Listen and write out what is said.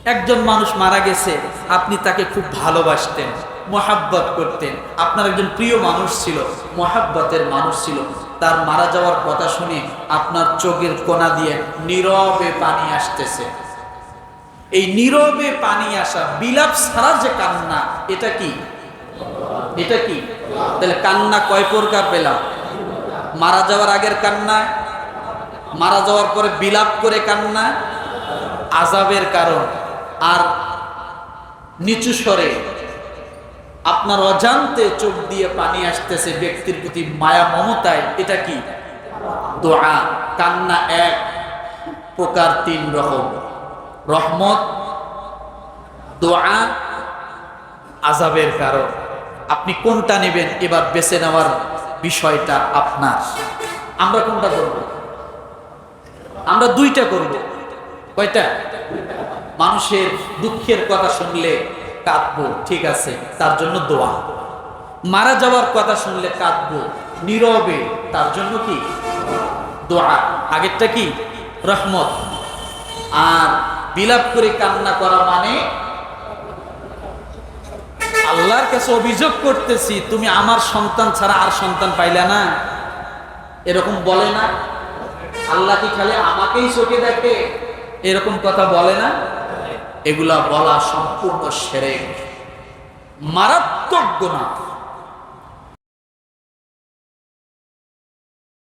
একজন মানুষ মারা গেছে, আপনি তাকে খুব ভালোবাসতেন, মোহাব্বত করতেন, আপনার একজন প্রিয় মানুষ ছিল, মোহাব্বতের মানুষ ছিল, তার মারা যাওয়ার কথা শুনে আপনার চোখের কোনা দিয়ে নীরবে পানি আসতেছে। এই নীরবে পানি আসা, বিলাপ ছাড়া যে কান্না, এটা কি? এটা কি? তাহলে কান্না কয় প্রকার পেলাম? মারা যাওয়ার আগের কান্না, মারা যাওয়ার পরে বিলাপ করে কান্না আযাবের কারণ, আর নিচু স্বরে আপনার অজান্তে চোখ দিয়ে পানি আসতেছে ব্যক্তির প্রতি মায়া মমতায়, এটা কি? দোয়া। কান্না এক প্রকার, তিন রকম: রহমত, দোয়া, আযাবের কারণ। আপনি কোনটা নেবেন এবার বেছে নেওয়ার বিষয়টা আপনার। আমরা কোনটা করব? আমরা দুইটা করব। কয়টা? মানুষের দুঃখের কথা শুনলে কাঁদবো, ঠিক আছে, তার জন্য দোয়া। মারা যাওয়ার কথা শুনলে কাঁদবো নীরবে, তার জন্য কি? দোয়া। আগেরটা কি? রহমত। আর বিলাপ করে কান্না করা মানে আল্লাহর কাছে অভিযোগ করতেছি, তুমি আমার সন্তান ছাড়া আর সন্তান পাইলে না, এরকম বলে না? আল্লাহ কি খালি আমাকেই চোখে দেখে, এরকম কথা বলে না? এগুলা বলা সম্পূর্ণ শিরক, মারাত্মক গুনাহ।